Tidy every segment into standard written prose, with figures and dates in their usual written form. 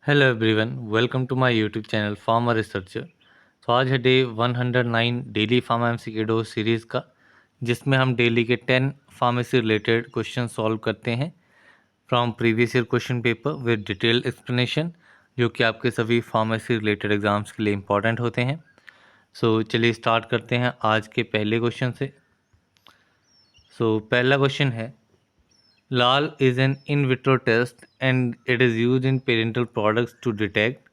Hello everyone, welcome to my YouTube channel pharma researcher. तो आज है day 109 daily pharma MCQ series का, जिसमें हम डेली के 10 फार्मेसी रिलेटेड क्वेश्चन सॉल्व करते हैं from previous year question paper with detailed explanation, जो कि आपके सभी फार्मेसी रिलेटेड एग्जाम्स के लिए इंपॉर्टेंट होते हैं। सो चलिए स्टार्ट करते हैं आज के पहले क्वेश्चन से। पहला क्वेश्चन है, लाल is an in vitro test and it is used in parental products to detect।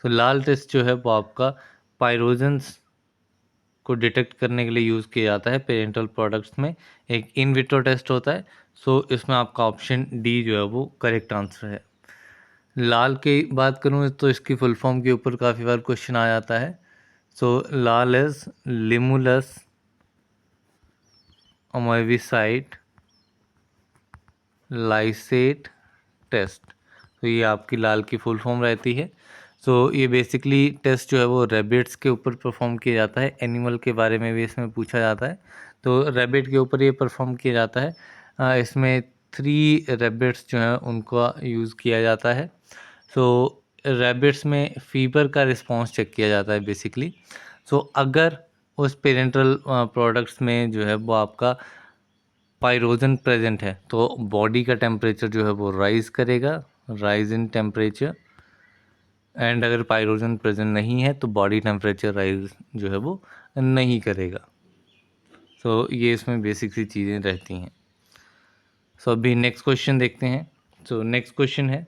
तो लाल टेस्ट जो है वो आपका पायरोजेंस को डिटेक्ट करने के लिए यूज़ किया जाता है पेरेंटल प्रोडक्ट्स में। एक इन विट्रो टेस्ट होता है। इसमें आपका ऑप्शन डी जो है वो करेक्ट आंसर है। लाल की बात करूँ तो इसकी फुल फॉर्म के ऊपर काफ़ी बार क्वेश्चन आ जाता है। लाल इज लिमुलस अमोविसाइट लाइसेट टेस्ट। तो ये आपकी लाल की फुल फॉर्म रहती है। ये बेसिकली टेस्ट जो है वो रैबिट्स के ऊपर परफॉर्म किया जाता है। एनिमल के बारे में भी इसमें पूछा जाता है, तो रैबिट के ऊपर ये परफॉर्म किया जाता है। इसमें 3 रैबिट्स जो हैं उनका यूज़ किया जाता है। रैबिट्स में फीवर का रिस्पॉन्स चेक किया जाता है बेसिकली। अगर उस पेरेंटल प्रोडक्ट्स में जो है वो आपका पाइरोजन प्रेजेंट है तो बॉडी का टेम्परेचर जो है वो राइज करेगा, राइज इन टेम्परेचर। एंड अगर पाइरोजन प्रेजेंट नहीं है तो बॉडी टेम्परेचर राइज जो है वो नहीं करेगा। ये इसमें बेसिक सी चीज़ें रहती हैं। अभी नेक्स्ट क्वेश्चन देखते हैं। नेक्स्ट क्वेश्चन है,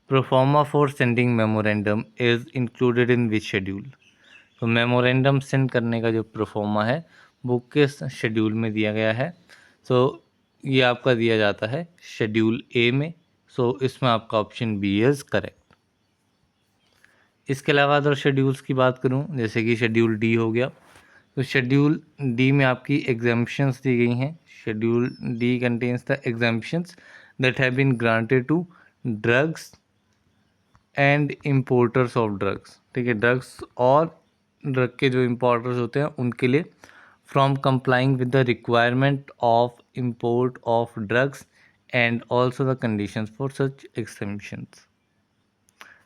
proforma for sending memorandum is included in which schedule. तो मेमोरेंडम सेंड करने का जो प्रोफॉर्मा है वो किस शेड्यूल में दिया गया है। ये आपका दिया जाता है शेड्यूल ए में। इसमें आपका ऑप्शन बी इज़ करेक्ट। इसके अलावा अदर शेड्यूल्स की बात करूं, जैसे कि शेड्यूल डी हो गया, तो शेड्यूल डी में आपकी एग्जाम्पशंस दी गई हैं। Schedule D contains the exemptions that have been granted to drugs and importers of drugs. ठीक है, ड्रग्स और ड्रग के जो इम्पोर्टर्स होते हैं उनके लिए, from complying with the requirement of import of drugs and also the conditions for such exemptions.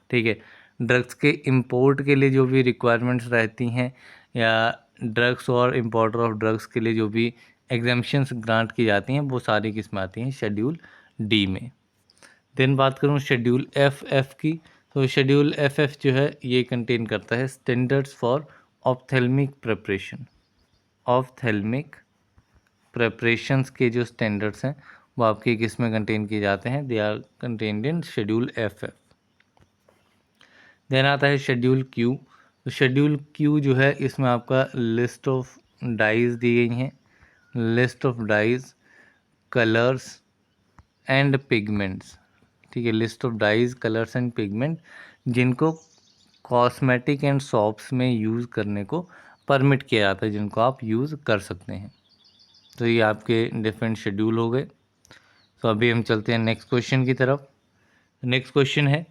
ठीक है, ड्रग्स के इंपोर्ट के लिए जो भी रिक्वायरमेंट्स रहती हैं या ड्रग्स और इम्पोर्टर ऑफ ड्रग्स के लिए जो भी एग्जाम्पशंस ग्रांट की जाती हैं वो सारी किस में आती हैं, शेड्यूल डी में। देन बात करूँ शेड्यूल एफ की, तो शेड्यूल एफ जो है ये कंटेन करता है standards for ophthalmic preparation. Ophthalmic preparations के जो स्टैंडर्ड्स हैं वो आपके किस में कंटेन किए जाते हैं, they are contained in schedule F. Then आता है शेड्यूल क्यू। तो शेड्यूल क्यू जो है इसमें आपका लिस्ट ऑफ डाइज दी गई हैं, list of dyes, colours and pigments. ठीक है, list of dyes, colours and pigment जिनको कॉस्मेटिक एंड शॉप्स में यूज़ करने को परमिट किया जाता है, जिनको आप यूज़ कर सकते हैं। तो ये आपके डिफरेंट शेड्यूल हो गए। अभी हम चलते हैं नेक्स्ट क्वेश्चन की तरफ। नेक्स्ट क्वेश्चन है,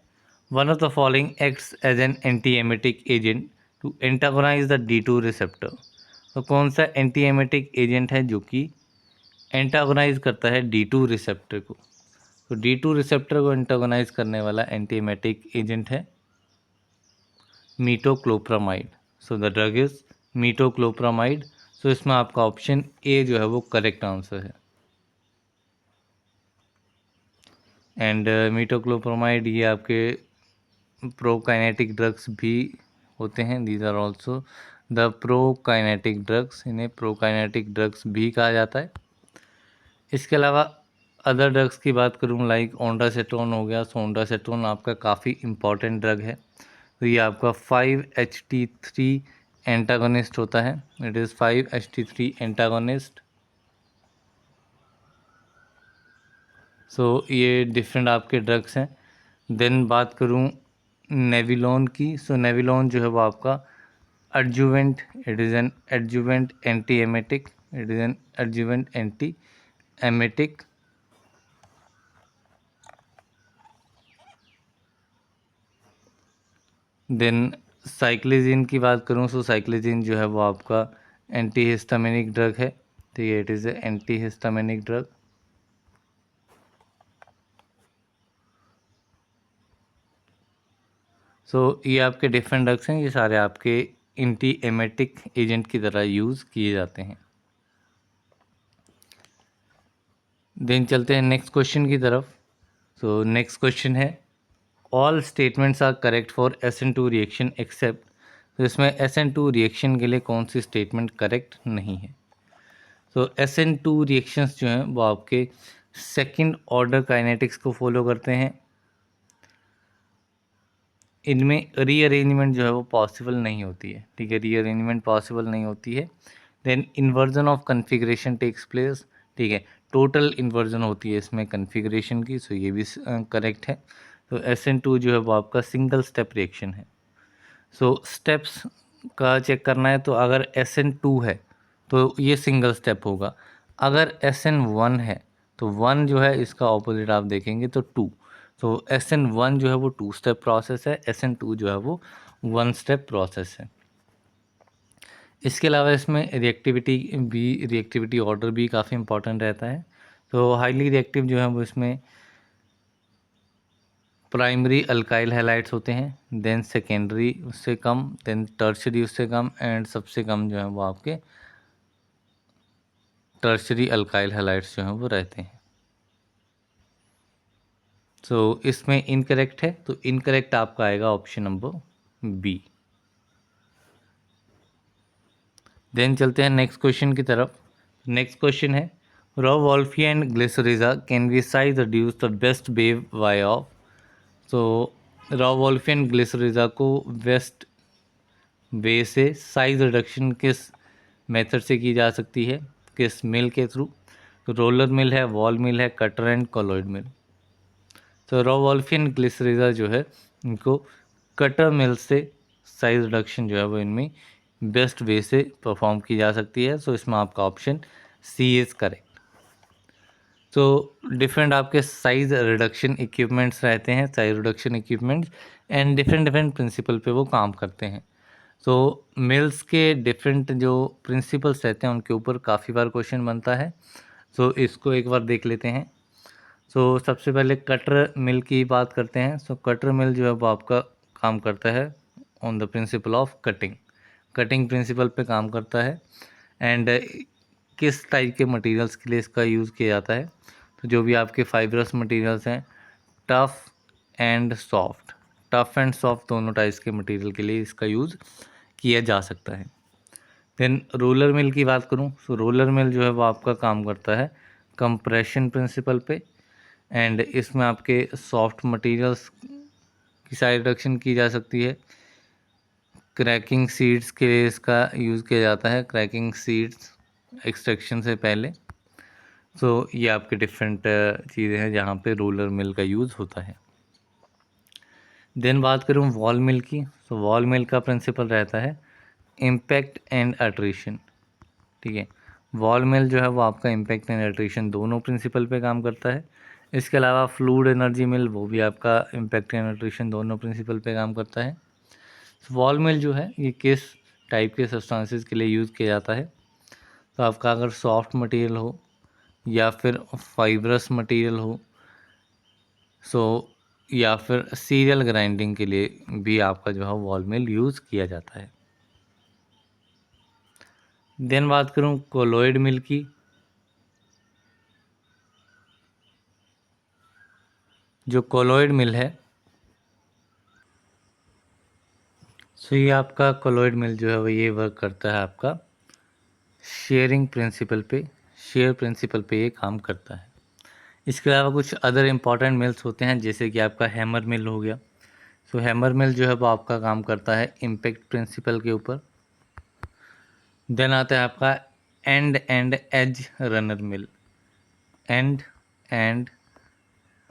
one of the following acts as an anti emetic agent to antagonize the D2 receptor. तो कौन सा एंटी एमेटिक एजेंट है जो कि एंटागोनाइज करता है D2 रिसेप्टर को। तो D2 रिसेप्टर को एंटागोनाइज करने वाला एंटी एमेटिक एजेंट है metoclopramide. The drug is metoclopramide. इसमें आपका ऑप्शन ए जो है वो करेक्ट आंसर है। एंड मीटोक्लोप्रामाइड ये आपके प्रोकाइनेटिक ड्रग्स भी होते हैं। These are also the prokinetic drugs, इन्हें प्रोकाइनेटिक ड्रग्स भी कहा जाता है। इसके अलावा अदर ड्रग्स की बात करूँ, लाइक ओंडासेट्रोन हो गया। ओंडासेट्रोन आपका काफ़ी इम्पॉर्टेंट ड्रग है। तो ये आपका 5-HT3 एंटागोनिस्ट होता है। It is 5-HT3 antagonist. ये डिफरेंट आपके ड्रग्स हैं। देन बात करूँ नेविलोन की। नेविलोन जो है वो आपका adjuvant, it is an adjuvant anti emetic, it is an adjuvant anti emetic. Then cyclizine की बात करूँ, साइक्लिजिन जो है वो आपका एंटी हिस्टामिनिक ड्रग है। ठीक है, it is a anti histaminic drug. ये आपके डिफरेंट ड्रग्स हैं, ये सारे आपके एंटी एमेटिक एजेंट की तरह यूज़ किए जाते हैं। देन चलते हैं नेक्स्ट क्वेश्चन की तरफ। नेक्स्ट क्वेश्चन है all statements are correct for SN2 reaction except. तो इसमें SN2 रिएक्शन के लिए कौन सी स्टेटमेंट करेक्ट नहीं है? SN2 रिएक्शंस जो हैं वो आपके सेकंड ऑर्डर काइनेटिक्स को फॉलो करते हैं। इनमें रीअरेंजमेंट जो है वो पॉसिबल नहीं होती है, ठीक है, रीअरेंजमेंट पॉसिबल नहीं होती है। Then inversion of configuration takes place, ठीक है, टोटल इन्वर्जन होती है इसमें कन्फिग्रेशन की, ये भी करेक्ट है। SN2 जो है वो आपका सिंगल स्टेप रिएक्शन है। स्टेप्स का चेक करना है, तो अगर SN2 है तो ये सिंगल स्टेप होगा। अगर SN1 है तो 1 जो है इसका ऑपोजिट आप देखेंगे तो 2। SN1 जो है वो 2 स्टेप प्रोसेस है, SN2 जो है वो 1 स्टेप प्रोसेस है। इसके अलावा इसमें रिएक्टिविटी ऑर्डर भी काफ़ी इंपॉर्टेंट रहता है। हाईली रिएक्टिव जो है वो इसमें प्राइमरी अल्काइल हैलाइड्स होते हैं, देन सेकेंडरी उससे कम, देन टर्शरी उससे कम, एंड सबसे कम जो है वो आपके टर्शरी अल्काइल हैलाइड्स जो हैं वो रहते हैं। इसमें इनकरेक्ट है, तो इनकरेक्ट आपका आएगा ऑप्शन नंबर बी। देन चलते हैं नेक्स्ट क्वेश्चन की तरफ। नेक्स्ट क्वेश्चन है Rauwolfia and Glycyrrhiza can be size reduce the best wave why of. Rauwolfia and Glycyrrhiza को बेस्ट वे से साइज रिडक्शन किस मेथड से की जा सकती है, किस मिल के थ्रू? रोलर मिल है, वॉल मिल है, cutter and colloid mill. Rauwolfia and Glycyrrhiza जो है इनको कटर मिल से साइज रिडक्शन जो है वो इनमें बेस्ट वे से परफॉर्म की जा सकती है। इसमें आपका option C is correct. Different आपके साइज रिडक्शन इक्विपमेंट्स रहते हैं, size reduction equipments, and different principle पे वो काम करते हैं। मिल्स के डिफरेंट जो प्रिंसिपल्स रहते हैं उनके ऊपर काफ़ी बार क्वेश्चन बनता है। इसको एक बार देख लेते हैं। सबसे पहले कटर मिल की बात करते हैं। कटर मिल जो है वो आपका काम करता है on the principle of cutting principle पे काम करता है। एंड किस टाइप के मटेरियल्स के लिए इसका यूज़ किया जाता है? जो भी आपके फाइब्रस मटेरियल्स हैं, टफ़ एंड सॉफ्ट दोनों टाइप्स के मटेरियल के लिए इसका यूज़ किया जा सकता है। देन रोलर मिल की बात करूं, रोलर मिल जो है वो आपका काम करता है कंप्रेशन प्रिंसिपल पे, एंड इसमें आपके सॉफ्ट मटेरियल्स की साइज रिडक्शन की जा सकती है। क्रैकिंग सीड्स के लिए इसका यूज़ किया जाता है, क्रैकिंग सीड्स एक्सट्रैक्शन से पहले। ये आपके डिफरेंट चीज़ें हैं जहाँ पे रोलर मिल का यूज़ होता है। देन बात करूँ वॉल मिल की, वॉल मिल का प्रिंसिपल रहता है इम्पैक्ट एंड अल्ट्रेशन, ठीक है। वॉल मिल जो है वो आपका इम्पैक्ट एंड अल्ट्रेशन दोनों प्रिंसिपल पे काम करता है। इसके अलावा फ्लूइड एनर्जी मिल, वो भी आपका इम्पैक्ट एंड अल्ट्रेशन दोनों प्रिंसिपल पे काम करता है। वॉल मिल जो है ये किस टाइप के सब्सटेंसेस के लिए यूज़ किया जाता है? आपका अगर सॉफ्ट मटेरियल हो या फिर फाइब्रस मटेरियल हो, या फिर सीरियल ग्राइंडिंग के लिए भी आपका जो है वॉल मिल यूज़ किया जाता है। देन बात करूं कोलॉइड मिल की, जो कोलॉइड मिल है, ये आपका कोलॉइड मिल जो है वो ये वर्क करता है आपका शेयर प्रिंसिपल पे ये काम करता है। इसके अलावा कुछ अदर इम्पॉर्टेंट मिल्स होते हैं, जैसे कि आपका हैमर मिल हो गया। हैमर मिल जो है वो आपका काम करता है इम्पैक्ट प्रिंसिपल के ऊपर। देन आता है आपका and edge runner mill, and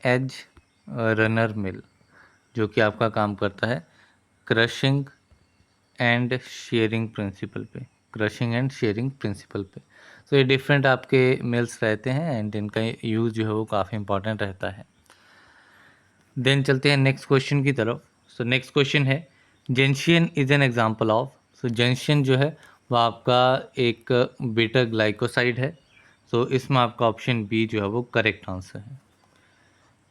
edge runner mill, जो कि आपका काम करता है क्रशिंग एंड शेयरिंग प्रिंसिपल पे। ये डिफरेंट आपके मिल्स रहते हैं एंड इनका यूज़ जो है वो काफ़ी इंपॉर्टेंट रहता है। देन चलते हैं नेक्स्ट क्वेश्चन की तरफ। नेक्स्ट क्वेश्चन है जेंशियन इज एन एग्जांपल ऑफ। जेंशियन जो है वो आपका एक बीटा ग्लाइकोसाइड है। इसमें आपका ऑप्शन बी जो है वो करेक्ट आंसर है।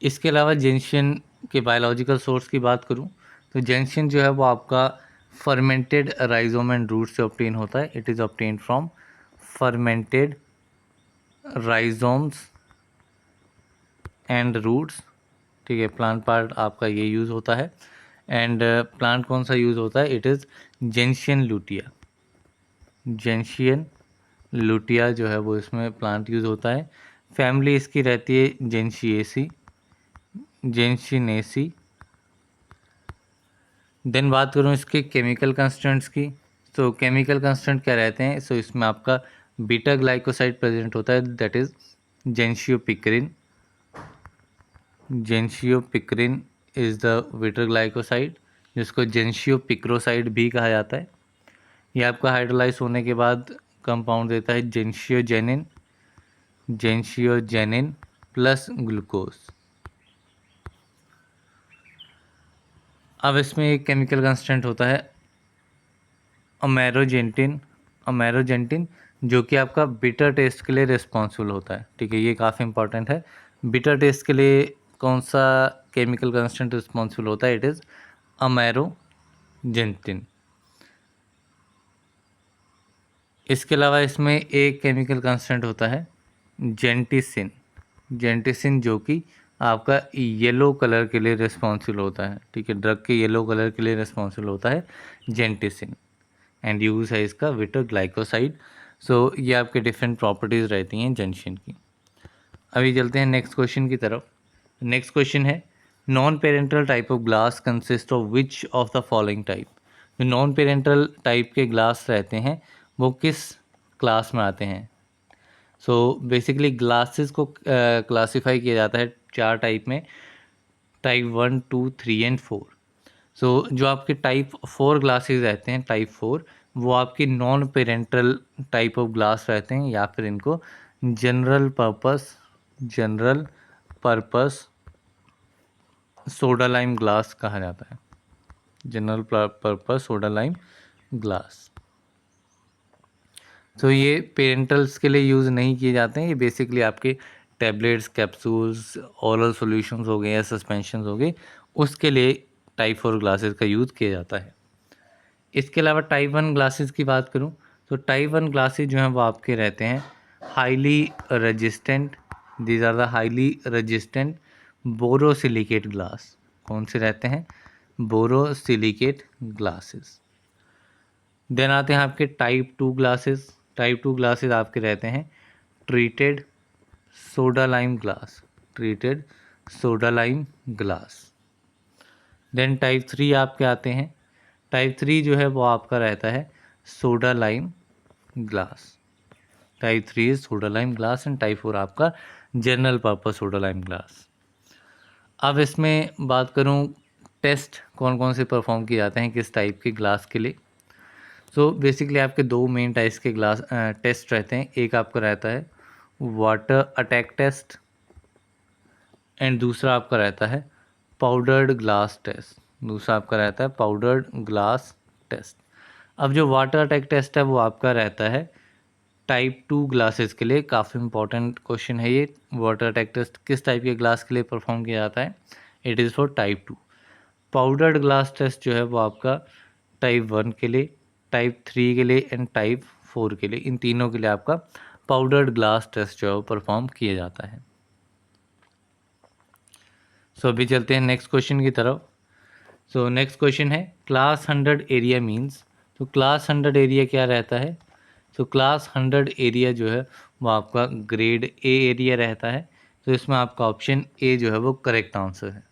इसके अलावा जेंशियन के बायोलॉजिकल सोर्स की बात करूं तो जेंशियन जो है वो आपका फर्मेंटेड राइजोम एंड रूट से ऑब्टेन होता है। It is obtain from fermented rhizomes and roots. ठीक है, प्लांट पार्ट आपका ये यूज़ होता है। एंड प्लांट कौन सा यूज़ होता है? It is जेंशियन लुटिया। जेंशियन लुटिया जो है वो इसमें प्लांट यूज़ होता है। फैमिली इसकी रहती है जेंशिएसी, जेंशिनेसी। देन बात करूँ इसके केमिकल कंस्टेंट्स की, तो केमिकल कंस्टेंट क्या रहते हैं? सो इसमें आपका बीटा ग्लाइकोसाइड प्रेजेंट होता है, that is gentiopicrin. Gentiopicrin is the beta glycoside, जिसको जेंशियोपिक्रोसाइड भी कहा जाता है। ये आपका हाइड्रोलाइज होने के बाद कंपाउंड देता है जेंशियोजेनिन, जेंशियोजेनिन प्लस ग्लूकोज। अब इसमें एक केमिकल कंस्टेंट होता है अमेरोजेंटिन, अमेरोजेंटिन, जो कि आपका बिटर टेस्ट के लिए रिस्पॉन्सिबल होता है। ठीक है, ये काफ़ी इंपॉर्टेंट है। बिटर टेस्ट के लिए कौन सा केमिकल कंस्टेंट रिस्पॉन्सिबल होता है? It is amarogentin. इसके अलावा इसमें एक केमिकल कंस्टेंट होता है जेंटिसिन, जेंटिसिन जो कि आपका येलो कलर के लिए रिस्पॉन्सिबल होता है। ठीक है, ड्रग के येलो कलर के लिए रिस्पॉन्सिबल होता है जेंटिसिन, एंड यूज़ है इसका विटर ग्लाइकोसाइड। सो ये आपके डिफरेंट प्रॉपर्टीज़ रहती हैं जेंशियन की। अभी चलते हैं नेक्स्ट क्वेश्चन की तरफ। नेक्स्ट क्वेश्चन है non parental type of glass consist of which of the following type. जो नॉन पेरेंटल टाइप के ग्लास रहते हैं वो किस क्लास में आते हैं? सो बेसिकली ग्लासेस को क्लासीफाई किया जाता है 4 टाइप में, टाइप 1, 2, 3 एंड 4। सो जो आपके टाइप 4 ग्लासेस रहते हैं, टाइप 4, वो आपके non parental type of glass रहते हैं, या फिर इनको general purpose soda lime glass कहा जाता है। General purpose soda lime glass. तो ये पेरेंटल्स के लिए यूज़ नहीं किए जाते हैं। ये बेसिकली आपके टैबलेट्स, कैप्सूल्स, ओरल सॉल्यूशंस हो गए या सस्पेंशंस हो गए, उसके लिए टाइप 4 ग्लासेस का यूज़ किया जाता है। इसके अलावा टाइप 1 ग्लासेस की बात करूं तो टाइप 1 ग्लासेस जो हैं वो आपके रहते हैं highly resistant. These are the highly resistant borosilicate glass. कौन से रहते हैं? Borosilicate glasses. देन आते हैं आपके टाइप 2 ग्लासेस। टाइप 2 ग्लासेस आपके रहते हैं treated soda lime glass, treated soda lime glass. Then type 3 आपके आते हैं। टाइप 3 जो है वो आपका रहता है soda lime glass. Type 3 is soda lime glass and type 4 आपका general purpose soda lime glass. अब इसमें बात करूं टेस्ट कौन कौन से परफॉर्म किए जाते हैं किस टाइप के ग्लास के लिए। सो बेसिकली आपके दो मेन टाइप्स के ग्लास टेस्ट रहते हैं। एक आपका रहता है वाटर अटैक टेस्ट एंड दूसरा आपका रहता है पाउडर्ड ग्लास टेस्ट। दूसरा आपका रहता है पाउडर्ड ग्लास टेस्ट। अब जो वाटर अटैक टेस्ट है वो आपका रहता है टाइप 2 ग्लासेस के लिए। काफ़ी इंपॉर्टेंट क्वेश्चन है ये। वाटर अटैक टेस्ट किस टाइप के ग्लास के लिए परफॉर्म किया जाता है? It is for type 2। Powdered glass test जो है वो आपका टाइप 1 के लिए, टाइप 3 के लिए एंड टाइप 4 के लिए, इन तीनों के लिए आपका पाउडर्ड ग्लास टेस्ट जो है वो परफॉर्म किया जाता है। सो अभी चलते हैं नेक्स्ट क्वेश्चन की तरफ। सो नेक्स्ट क्वेश्चन है क्लास 100 एरिया मीन्स। तो क्लास 100 एरिया क्या रहता है? तो क्लास 100 एरिया जो है वो आपका ग्रेड ए एरिया रहता है। तो इसमें आपका ऑप्शन ए जो है वो करेक्ट आंसर है।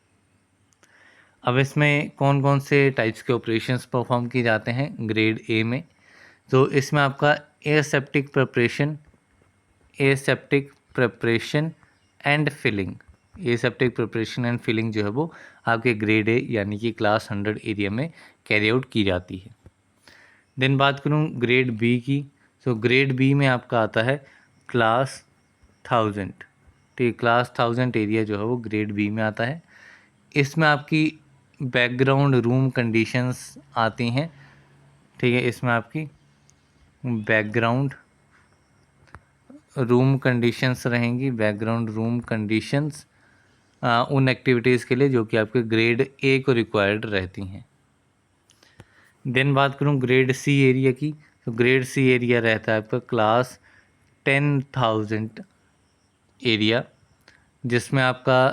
अब इसमें कौन कौन से टाइप्स के ऑपरेशंस परफॉर्म किए जाते हैं ग्रेड ए में? तो इसमें आपका aseptic preparation, aseptic preparation and filling, aseptic preparation and filling जो है वो आपके ग्रेड ए यानी कि क्लास 100 एरिया में कैरी आउट की जाती है। देन बात करूँ ग्रेड बी की। तो ग्रेड बी में आपका आता है क्लास 1000। ठीक, क्लास 1000 एरिया जो है वो ग्रेड बी में आता है। इसमें आपकी बैकग्राउंड रूम कंडीशंस आती हैं। ठीक है, इसमें आपकी बैकग्राउंड रूम कंडीशंस रहेंगी, बैकग्राउंड रूम कंडीशंस उन एक्टिविटीज़ के लिए जो कि आपके ग्रेड ए को रिक्वायर्ड रहती हैं। देन बात करूँ ग्रेड सी एरिया की, तो ग्रेड सी एरिया रहता है आपका क्लास 10,000 एरिया, जिसमें आपका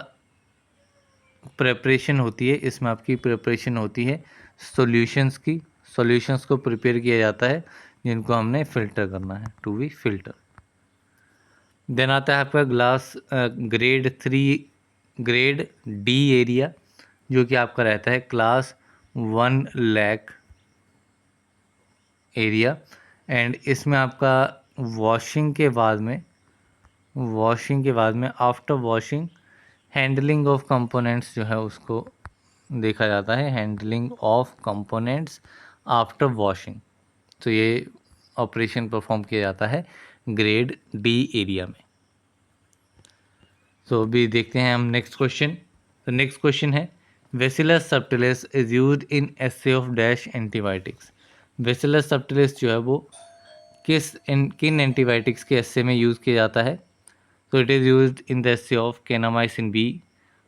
प्रिपरेशन होती है, इसमें आपकी प्रिपरेशन होती है सॉल्यूशंस की, सॉल्यूशंस को प्रिपेयर किया जाता है जिनको हमने फ़िल्टर करना है, टू बी फिल्टर। देन आता है आपका glass grade 3 grade D area, जो कि आपका रहता है क्लास 1 लाख एरिया, एंड इसमें आपका वॉशिंग के बाद में after washing handling of components जो है उसको देखा जाता है, handling of components after washing. तो ये ऑपरेशन परफॉर्म किया जाता है ग्रेड डी एरिया में। तो अभी देखते हैं हम नेक्स्ट क्वेश्चन। तो नेक्स्ट क्वेश्चन है bacillus subtilis is used in essay of dash antibiotics. Bacillus subtilis जो है वो किन एंटीबायोटिक्स के एस्से में यूज़ किया जाता है? तो it is used in the assay of kanamycin B,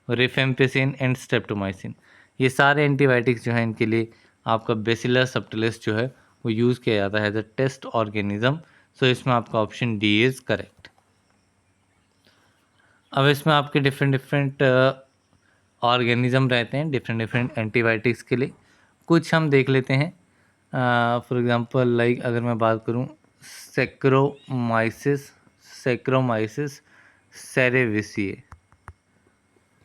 rifampicin and streptomycin. ये सारे एंटीबायोटिक्स जो हैं इनके लिए आपका बेसिलस सबटिलिस जो है वो यूज़ किया जाता है एज अ टेस्ट ऑर्गेनिज्म। सो इसमें आपका ऑप्शन डी इज़ करेक्ट। अब इसमें आपके डिफरेंट ऑर्गेनिज्म रहते हैं डिफरेंट एंटीबायोटिक्स के लिए। कुछ हम देख लेते हैं। फॉर एग्जांपल लाइक अगर मैं बात करूं सैक्रोमाइसिस सेरेविसिए,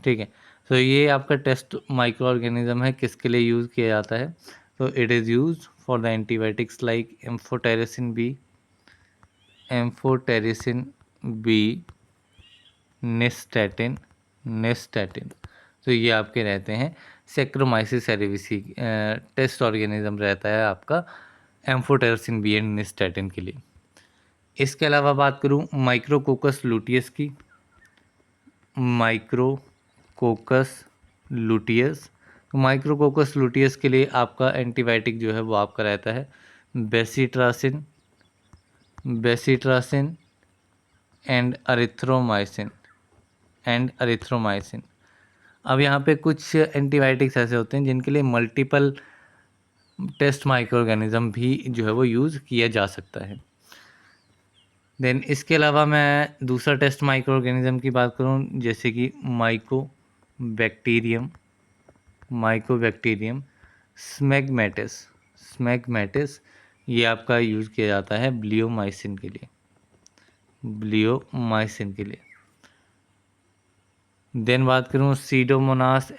ठीक है। तो ये आपका टेस्ट माइक्रो ऑर्गेनिज्म है, किसके लिए यूज़ किया जाता है? तो it is use for the antibiotics like amphotericin B, nystatin. तो ये आपके रहते हैं सैक्रोमाइसिस सेरेविसी, टेस्ट ऑर्गेनिज्म रहता है आपका एम्फोटेरिसिन बी एंड निस्टैटिन के लिए। इसके अलावा बात करूं माइक्रोकोकस लुटियस की, तो माइक्रोकोकस लुटियस के लिए आपका एंटीबायोटिक जो है वो आपका रहता है बेसिट्रासिन एंड अरिथ्रोमाइसिन। अब यहाँ पे कुछ एंटीबायोटिक्स ऐसे होते हैं जिनके लिए मल्टीपल टेस्ट माइक्रो ऑर्गेनिज्म भी जो है वो यूज़ किया जा सकता है। देन इसके अलावा मैं दूसरा टेस्ट माइक्रो ऑर्गेनिज्म की बात करूँ, जैसे कि माइकोबैक्टीरियम स्मैग्मेटिस, ये आपका यूज़ किया जाता है ब्लियोमाइसिन के लिए। देन बात करूँ सीडोमोनास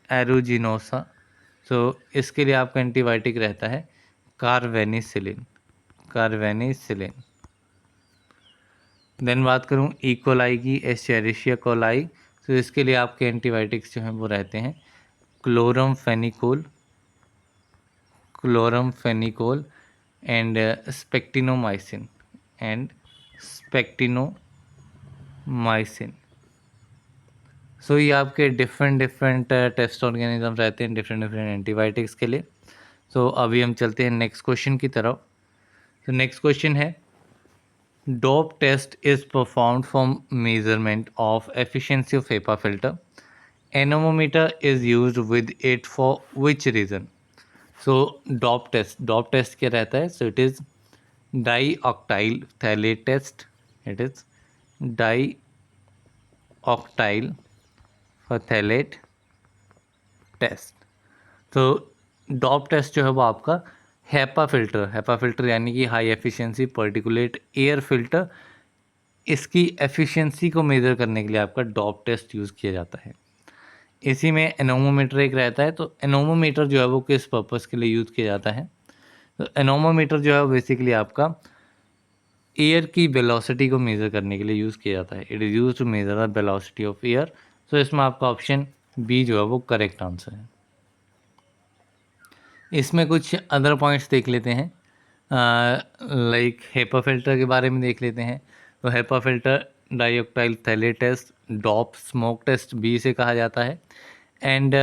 एरुजिनोसा, तो इसके लिए आपका एंटीबायोटिक रहता है कार्वेनिसिलिन। देन बात करूँ इकोलाई की, एस्चेरिशिया कोलाई, तो इसके लिए आपके एंटीबायोटिक्स जो हैं वो रहते हैं क्लोरमफेनिकोल एंड स्पेक्टिनोमाइसिन सो ये आपके डिफरेंट टेस्ट ऑर्गेनिज्म रहते हैं डिफरेंट एंटीबायोटिक्स के लिए। सो अभी हम चलते हैं नेक्स्ट क्वेश्चन की तरफ। तो नेक्स्ट क्वेश्चन है dope test is performed for measurement of efficiency of HEPA filter. Anemometer is used with it for which reason? So DOP test क्या रहता है? So it is dioctyl phthalate test, phthalate test. तो DOP test जो है वो आपका HEPA filter यानी कि high efficiency particulate air filter, इसकी एफिशिएंसी को मेज़र करने के लिए आपका डॉप टेस्ट यूज़ किया जाता है। इसी में एनोमोमीटर एक रहता है। तो एनोमोमीटर जो है वो किस पर्पज़ के लिए यूज़ किया जाता है? तो एनोमोमीटर जो है वो बेसिकली आपका एयर की वेलोसिटी को मेज़र करने के लिए यूज़ किया जाता है। It is use to measure the velocity of air. So इसमें आपका ऑप्शन बी जो है वो करेक्ट आंसर है। इसमें कुछ अदर पॉइंट्स देख लेते हैं, लाइक HEPA फिल्टर के बारे में देख लेते हैं। तो HEPA filter dioctyl phthalate test, DOP smoke test B से कहा जाता है। एंड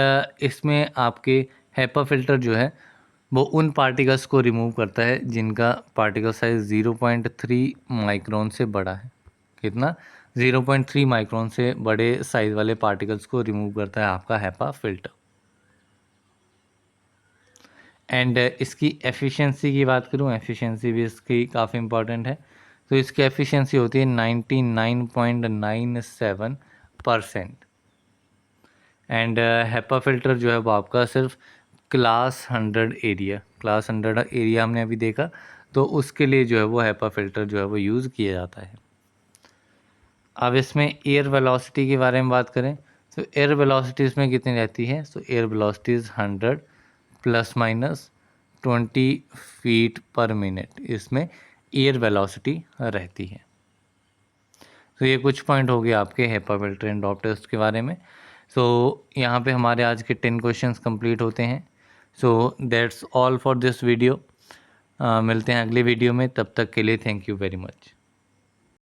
इसमें आपके HEPA फिल्टर जो है वो उन पार्टिकल्स को रिमूव करता है जिनका पार्टिकल साइज 0.3 माइक्रोन से बड़ा है। कितना? 0.3 माइक्रोन से बड़े साइज वाले पार्टिकल्स को रिमूव करता है आपका हैपा फिल्टर। एंड इसकी एफिशिएंसी की बात करूँ, एफिशिएंसी भी इसकी काफ़ी इंपॉर्टेंट है। तो इसकी एफिशिएंसी होती है 99.97%। एंड हैपा फिल्टर जो है वो आपका सिर्फ क्लास 100 एरिया हमने अभी देखा, तो उसके लिए जो है वो हैपा फिल्टर जो है वो यूज़ किया जाता है। अब इसमें एयर वेलोसिटी के बारे में बात करें तो एयर वेलोसिटी इसमें कितनी रहती है? तो air velocity is 100 plus minus 20 feet पर मिनट, इसमें एयर वेलोसिटी रहती है। तो ये कुछ पॉइंट हो गए आपके हैपा फिल्टर एंड डॉप टेस्ट के बारे में। सो यहाँ पे हमारे आज के 10 क्वेश्चंस कंप्लीट होते हैं। So that's all for this video. मिलते हैं अगले वीडियो में, तब तक के लिए थैंक यू वेरी मच।